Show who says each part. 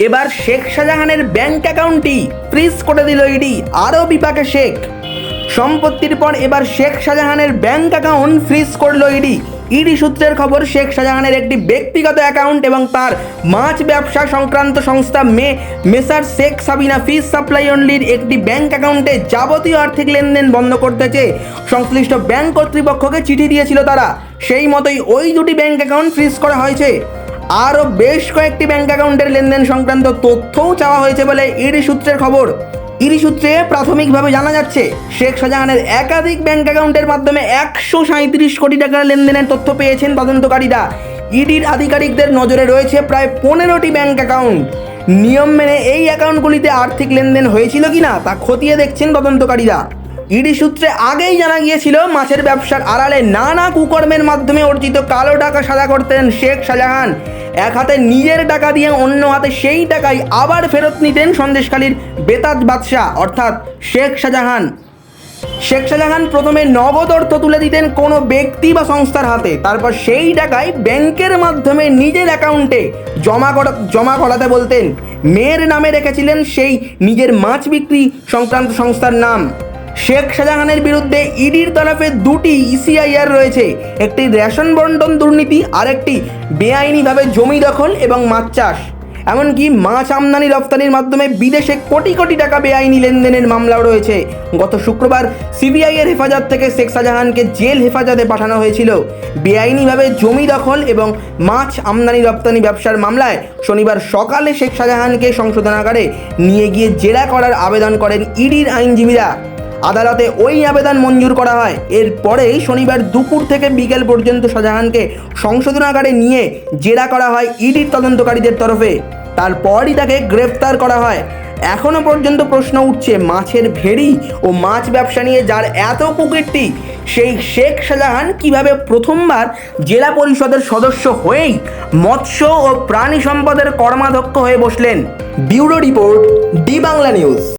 Speaker 1: এবার শেখ শাহজাহানের ব্যাংক অ্যাকাউন্টটি ফ্রিজ করে দিল ইডি, আরও বিপাকে শেখ। সম্পত্তির পর এবার শেখ শাহজাহানের ব্যাংক অ্যাকাউন্ট ফ্রিজ করলো ইডি। ইডি সূত্রের খবর, শেখ শাহজাহানের একটি ব্যক্তিগত অ্যাকাউন্ট এবং তার মাছ ব্যবসা সংক্রান্ত সংস্থা মেসার শেখ সাবিনা ফিশ সাপ্লাই অনলির একটি ব্যাংক অ্যাকাউন্টে যাবতীয় আর্থিক লেনদেন বন্ধ করতে চেয়ে সংশ্লিষ্ট ব্যাংক কর্তৃপক্ষকে চিঠি দিয়েছিল তারা। সেই মতোই ওই দুটি ব্যাংক অ্যাকাউন্ট ফ্রিজ করা হয়েছে। আরও বেশ কয়েকটি ব্যাংক অ্যাকাউন্টের লেনদেন সংক্রান্ত তথ্যও চাওয়া হয়েছে বলে ইডি সূত্রের খবর। ইডি সূত্রে প্রাথমিকভাবে জানা যাচ্ছে, শেখ শাহজাহানের একাধিক ব্যাংক অ্যাকাউন্টের মাধ্যমে 137 কোটি টাকার লেনদেনের তথ্য পেয়েছেন তদন্তকারীরা। ইডির আধিকারিকদের নজরে রয়েছে প্রায় 15টি ব্যাংক অ্যাকাউন্ট। নিয়ম মেনে এই অ্যাকাউন্টগুলিতে আর্থিক লেনদেন হয়েছিল কিনা তা খতিয়ে দেখছেন তদন্তকারীরা। ইডি সূত্রে আগেই জানা গিয়েছিল, মাছের ব্যবসার আড়ালে নানা কুকর্মের মাধ্যমে অর্জিত কালো টাকা সাদা করতেন শেখ শাহজাহান। এক হাতে নিজের টাকা দিয়ে অন্য হাতে সেই টাকাই আবার ফেরত নিতেন সন্দেশখালীর বেতাজ বাদশাহ অর্থাৎ শেখ শাহজাহান। শেখ শাহজাহান প্রথমে নগদ অর্থ তুলে দিতেন কোনো ব্যক্তি বা সংস্থার হাতে, তারপর সেই টাকায় ব্যাংকের মাধ্যমে নিজের অ্যাকাউন্টে জমা করাতে বলতেন। মেয়ের নামে রেখেছিলেন সেই নিজের মাছ বিক্রি সংক্রান্ত সংস্থার নাম। শেখ শাহজাহানের বিরুদ্ধে ইডির তরফে দুটি ইসিআইআর রয়েছে, একটি রেশন বন্টন দুর্নীতি আর একটি বেআইনিভাবে জমি দখল এবং মাছ চাষ, এমনকি মাছ আমদানি রপ্তানির মাধ্যমে বিদেশে কোটি কোটি টাকা বেআইনি লেনদেনের মামলাও রয়েছে। গত শুক্রবার সিবিআইয়ের হেফাজত থেকে শেখ শাহজাহানকে জেল হেফাজতে পাঠানো হয়েছিল। বেআইনিভাবে জমি দখল এবং মাছ আমদানি রপ্তানি ব্যবসার মামলায় শনিবার সকালে শেখ শাহজাহানকে সংশোধনাগারে নিয়ে গিয়ে জেরা করার আবেদন করেন ইডির আইনজীবীরা। আদালতে ওই আবেদন মঞ্জুর করা হয়। এরপরেই শনিবার দুপুর থেকে বিকেল পর্যন্ত শাহজাহানকে সংশোধনাগারে নিয়ে জেরা করা হয় ইডির তদন্তকারীদের তরফে। তারপরই তাকে গ্রেফতার করা হয়। এখনও পর্যন্ত প্রশ্ন উঠছে, মাছের ভেড়ি ও মাছ ব্যবসা নিয়ে যার এত কুকীর্তি, সেই শেখ শাহজাহান কিভাবে প্রথমবার জেলা পরিষদের সদস্য হয়েই মৎস্য ও প্রাণী সম্পদের কর্মাধ্যক্ষ হয়ে বসলেন। Bureau report, D Bangla news.